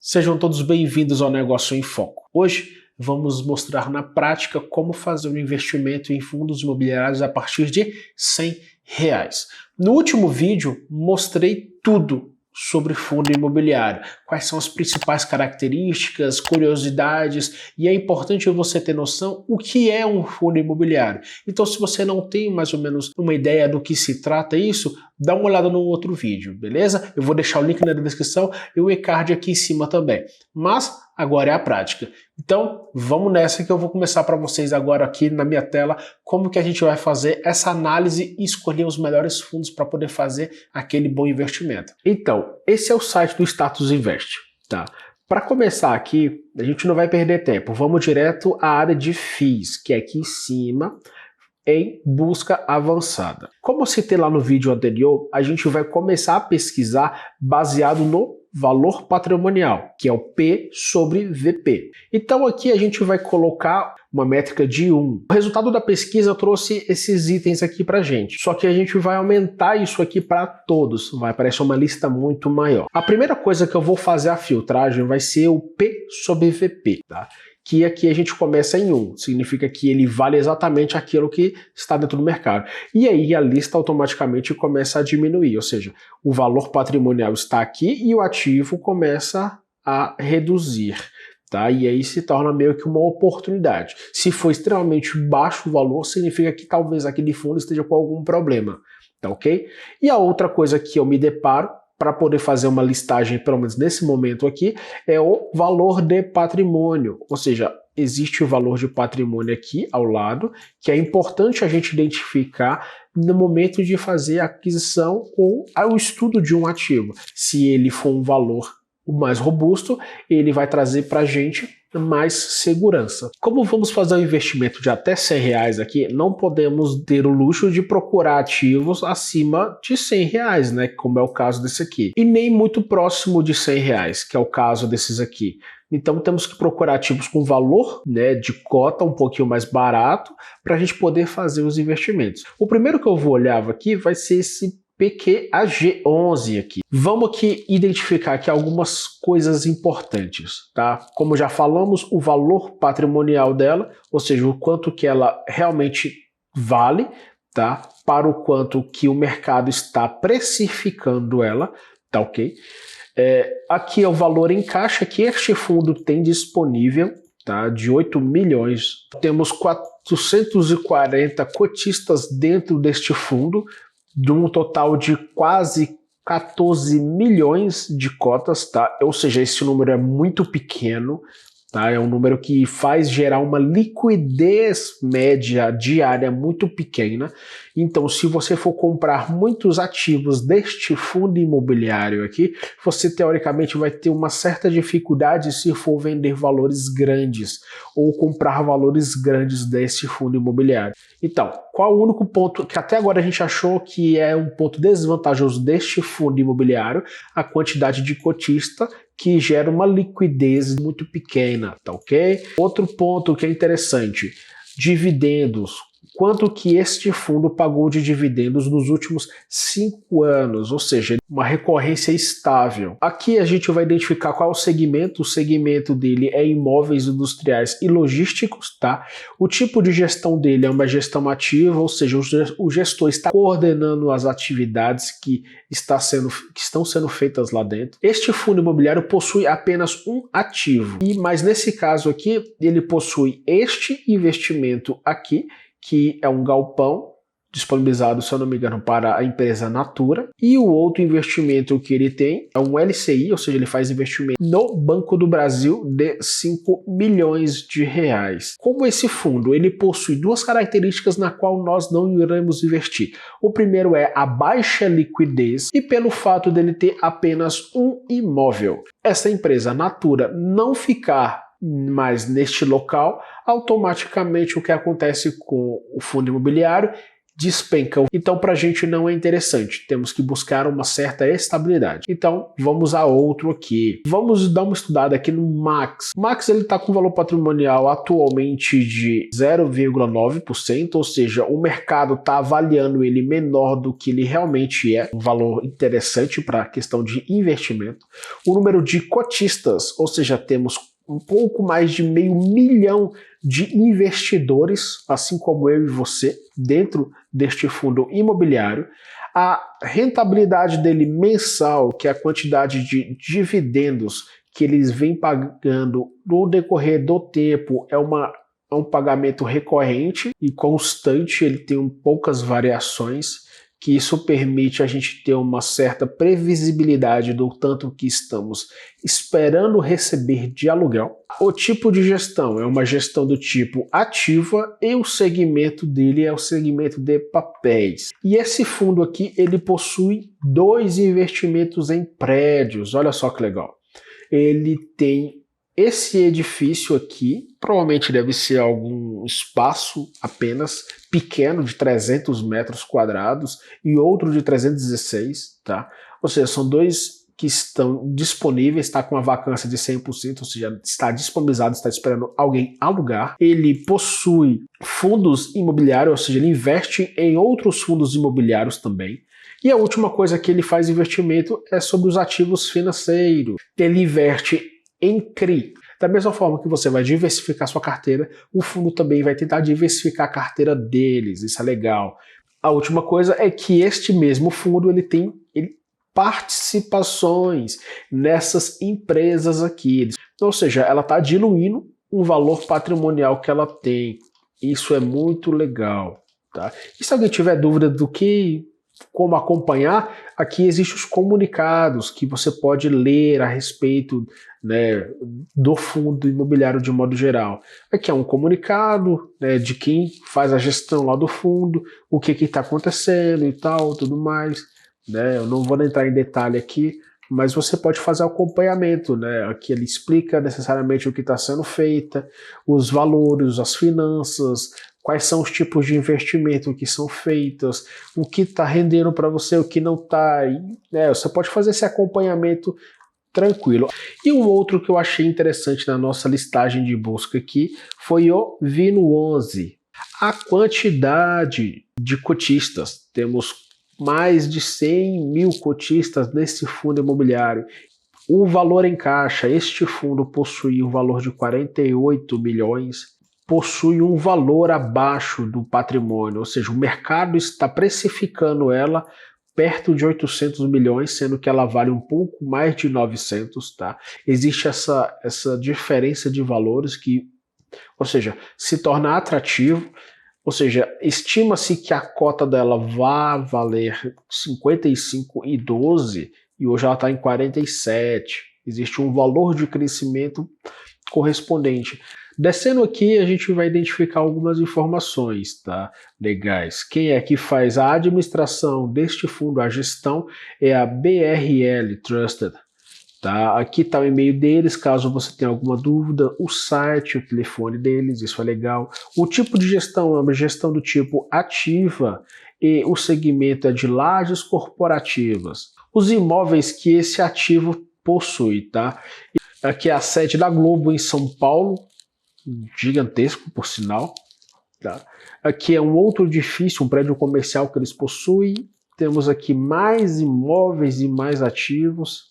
Sejam todos bem-vindos ao Negócio em Foco. Hoje vamos mostrar na prática como fazer um investimento em fundos imobiliários a partir de R$100. No último vídeo mostrei tudo sobre fundo imobiliário, quais são as principais características, curiosidades, e é importante você ter noção o que é um fundo imobiliário. Então, se você não tem mais ou menos uma ideia do que se trata isso, dá uma olhada no outro vídeo, beleza? Eu vou deixar o link na descrição e o e-card aqui em cima também. Mas agora é a prática. Então, vamos nessa que eu vou começar para vocês agora aqui na minha tela como que a gente vai fazer essa análise e escolher os melhores fundos para poder fazer aquele bom investimento. Então, esse é o site do Status Invest, tá? Para começar aqui, a gente não vai perder tempo. Vamos direto à área de FIIs, que é aqui em cima, em busca avançada. Como eu citei lá no vídeo anterior, a gente vai começar a pesquisar baseado no valor patrimonial, que é o P sobre VP. Então aqui a gente vai colocar uma métrica de 1. O resultado da pesquisa trouxe esses itens aqui para gente, só que a gente vai aumentar isso aqui para todos, vai aparecer uma lista muito maior. A primeira coisa que eu vou fazer a filtragem vai ser o P sobre VP, tá? Que aqui a gente começa em 1, significa que ele vale exatamente aquilo que está dentro do mercado. E aí a lista automaticamente começa a diminuir, ou seja, o valor patrimonial está aqui e o ativo começa a reduzir, tá? E aí se torna meio que uma oportunidade. Se for extremamente baixo o valor, significa que talvez aquele fundo esteja com algum problema, tá ok? E a outra coisa que eu me deparo para poder fazer uma listagem, pelo menos nesse momento aqui, é o valor de patrimônio, ou seja, existe o valor de patrimônio aqui ao lado, que é importante a gente identificar no momento de fazer a aquisição ou o estudo de um ativo. Se ele for um valor mais robusto, ele vai trazer para a gente mais segurança. Como vamos fazer um investimento de até R$100 aqui, não podemos ter o luxo de procurar ativos acima de R$100, né, como é o caso desse aqui, e nem muito próximo de R$100, que é o caso desses aqui. Então temos que procurar ativos com valor, né, de cota um pouquinho mais barato para a gente poder fazer os investimentos. O primeiro que eu vou olhar aqui vai ser esse PQAG11 aqui. Vamos aqui identificar aqui algumas coisas importantes, tá? Como já falamos, o valor patrimonial dela, ou seja, o quanto que ela realmente vale, tá? Para o quanto que o mercado está precificando ela, tá ok? Aqui é o valor em caixa que este fundo tem disponível, tá? De 8 milhões. Temos 440 cotistas dentro deste fundo, de um total de quase 14 milhões de cotas, tá? Ou seja, esse número é muito pequeno, tá? É um número que faz gerar uma liquidez média diária muito pequena. Então, se você for comprar muitos ativos deste fundo imobiliário aqui, você teoricamente vai ter uma certa dificuldade se for vender valores grandes ou comprar valores grandes desse fundo imobiliário. Então, qual o único ponto que até agora a gente achou que é um ponto desvantajoso deste fundo imobiliário? A quantidade de cotista, que gera uma liquidez muito pequena, tá ok? Outro ponto que é interessante, dividendos. Quanto que este fundo pagou de dividendos nos últimos 5 anos, ou seja, uma recorrência estável. Aqui a gente vai identificar qual é o segmento dele é imóveis industriais e logísticos, tá? O tipo de gestão dele é uma gestão ativa, ou seja, o gestor está coordenando as atividades que estão sendo feitas lá dentro. Este fundo imobiliário possui apenas um ativo, mas nesse caso aqui, ele possui este investimento aqui, que é um galpão disponibilizado, se eu não me engano, para a empresa Natura, e o outro investimento que ele tem é um LCI, ou seja, ele faz investimento no Banco do Brasil de 5 milhões de reais. Como esse fundo, ele possui duas características na qual nós não iremos investir. O primeiro é a baixa liquidez e pelo fato dele ter apenas um imóvel. Essa empresa Natura não ficar mais neste local, automaticamente o que acontece com o fundo imobiliário despencam. Então para a gente não é interessante, temos que buscar uma certa estabilidade. Então vamos a outro aqui. Vamos dar uma estudada aqui no Max. O Max ele está com valor patrimonial atualmente de 0,9%, ou seja, o mercado está avaliando ele menor do que ele realmente é, um valor interessante para a questão de investimento. O número de cotistas, ou seja, temos um pouco mais de 500 mil de investidores, assim como eu e você, dentro deste fundo imobiliário. A rentabilidade dele mensal, que é a quantidade de dividendos que eles vêm pagando no decorrer do tempo, é um pagamento recorrente e constante, ele tem poucas variações, que isso permite a gente ter uma certa previsibilidade do tanto que estamos esperando receber de aluguel. O tipo de gestão é uma gestão do tipo ativa e o segmento dele é o segmento de papéis. E esse fundo aqui, ele possui 2 investimentos em prédios, olha só que legal. Ele tem esse edifício aqui, provavelmente deve ser algum espaço apenas pequeno de 300 metros quadrados e outro de 316, tá? Ou seja, são 2 que estão disponíveis, está com uma vacância de 100%, ou seja, está disponibilizado, está esperando alguém alugar. Ele possui fundos imobiliários, ou seja, ele investe em outros fundos imobiliários também. E a última coisa que ele faz investimento é sobre os ativos financeiros. Ele investe em CRI. Da mesma forma que você vai diversificar sua carteira, o fundo também vai tentar diversificar a carteira deles, isso é legal. A última coisa é que este mesmo fundo ele tem participações nessas empresas aqui. Ou seja, ela está diluindo um valor patrimonial que ela tem. Isso é muito legal. Tá? E se alguém tiver dúvida do que como acompanhar, aqui existem os comunicados que você pode ler a respeito, né, do fundo imobiliário de modo geral. Aqui é um comunicado, né, de quem faz a gestão lá do fundo, o que está acontecendo e tal, tudo mais. Né? Eu não vou entrar em detalhe aqui, mas você pode fazer o acompanhamento. Né? Aqui ele explica necessariamente o que está sendo feito, os valores, as finanças, quais são os tipos de investimento que são feitos, o que está rendendo para você, o que não está. Né? Você pode fazer esse acompanhamento tranquilo. E um outro que eu achei interessante na nossa listagem de busca aqui foi o Vino11. A quantidade de cotistas, temos mais de 100 mil cotistas nesse fundo imobiliário. O valor em caixa, este fundo possui um valor de 48 milhões, possui um valor abaixo do patrimônio, ou seja, o mercado está precificando ela perto de 800 milhões, sendo que ela vale um pouco mais de 900, tá? Existe essa diferença de valores que, ou seja, se torna atrativo. Ou seja, estima-se que a cota dela vai valer 55,12 e hoje ela está em 47. Existe um valor de crescimento correspondente. Descendo aqui, a gente vai identificar algumas informações, tá? Legais. Quem é que faz a administração deste fundo, a gestão, é a BRL Trusted. Tá? Aqui está o e-mail deles, caso você tenha alguma dúvida, o site, o telefone deles, isso é legal. O tipo de gestão é uma gestão do tipo ativa e o segmento é de lajes corporativas. Os imóveis que esse ativo possui, tá? Aqui é a sede da Globo em São Paulo, gigantesco por sinal. Tá? Aqui é um outro edifício, um prédio comercial que eles possuem. Temos aqui mais imóveis e mais ativos.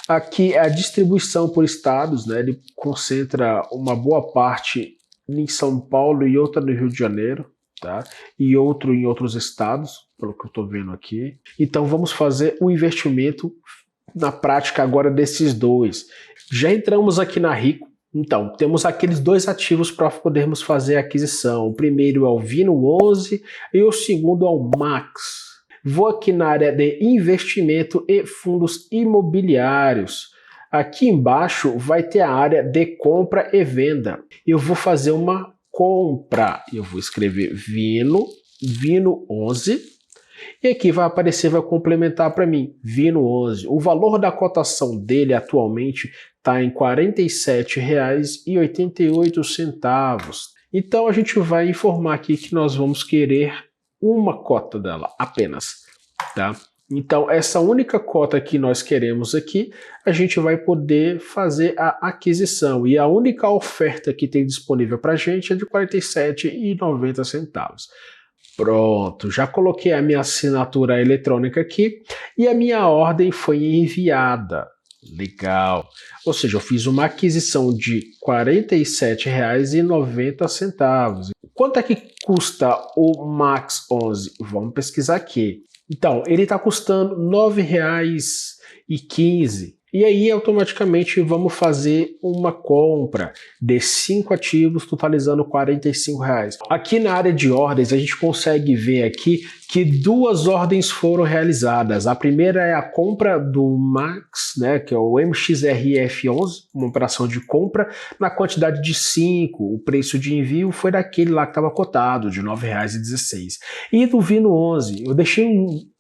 Aqui é a distribuição por estados, né? Ele concentra uma boa parte em São Paulo e outra no Rio de Janeiro, tá? E outro em outros estados, pelo que eu estou vendo aqui. Então vamos fazer um investimento na prática agora desses dois. Já entramos aqui na Rico. Então, temos aqueles 2 ativos para podermos fazer a aquisição. O primeiro é o Vino11 e o segundo é o Max. Vou aqui na área de investimento e fundos imobiliários. Aqui embaixo vai ter a área de compra e venda. Eu vou fazer uma compra. Eu vou escrever Vino11. E aqui vai aparecer, vai complementar para mim, Vino11. O valor da cotação dele atualmente está em R$ 47,88. Então a gente vai informar aqui que nós vamos querer uma cota dela apenas, tá? Então, essa única cota que nós queremos aqui, a gente vai poder fazer a aquisição. E a única oferta que tem disponível para a gente é de R$ 47,90. Pronto, já coloquei a minha assinatura eletrônica aqui e a minha ordem foi enviada. Legal. Ou seja, eu fiz uma aquisição de R$ 47,90. Quanto é que custa o Max 11? Vamos pesquisar aqui. Então, ele está custando R$ 9,15. E aí, automaticamente, vamos fazer uma compra de 5 ativos, totalizando R$ 45. Aqui na área de ordens, a gente consegue ver aqui que 2 ordens foram realizadas. A primeira é a compra do Max, né, que é o MXRF11, uma operação de compra na quantidade de 5. O preço de envio foi daquele lá que estava cotado, de R$ 9,16. E do Vino 11, eu deixei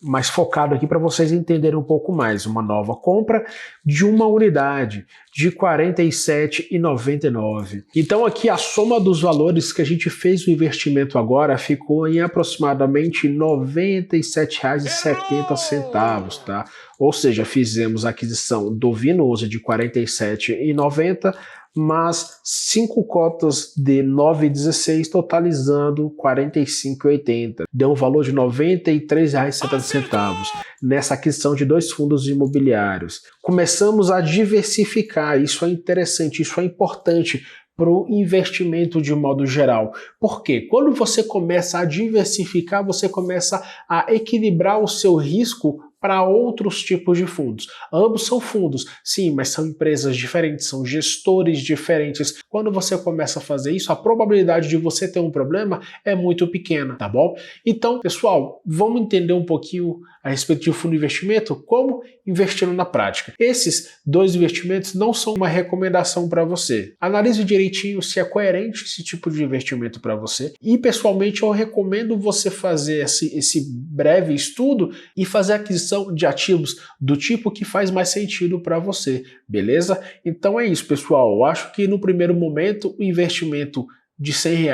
mais focado aqui para vocês entenderem um pouco mais. Uma nova compra de uma unidade de R$ 47,99. Então aqui a soma dos valores que a gente fez o investimento agora ficou em aproximadamente R$ 97,70, tá? Ou seja, fizemos a aquisição do Vino 11 de R$ 47,90, mas 5 cotas de R$ 9,16, totalizando R$ 45,80. Deu um valor de R$ 93,70 nessa aquisição de 2 fundos imobiliários. Começamos a diversificar, isso é interessante, isso é importante para o investimento de modo geral. Por quê? Quando você começa a diversificar, você começa a equilibrar o seu risco para outros tipos de fundos. Ambos são fundos, sim, mas são empresas diferentes, são gestores diferentes. Quando você começa a fazer isso, a probabilidade de você ter um problema é muito pequena, tá bom? Então, pessoal, vamos entender um pouquinho a respeito de fundo de investimento, como investindo na prática. Esses 2 investimentos não são uma recomendação para você. Analise direitinho se é coerente esse tipo de investimento para você. E, pessoalmente, eu recomendo você fazer esse breve estudo e fazer a aquisição de ativos do tipo que faz mais sentido para você, beleza? Então é isso, pessoal. Eu acho que no primeiro momento o investimento de R$ 100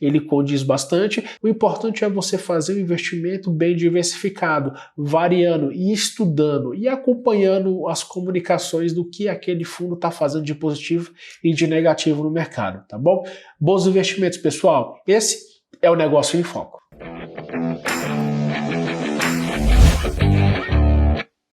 ele condiz bastante. O importante é você fazer um investimento bem diversificado, variando e estudando e acompanhando as comunicações do que aquele fundo está fazendo de positivo e de negativo no mercado, tá bom? Bons investimentos, pessoal. Esse é o Negócio em Foco.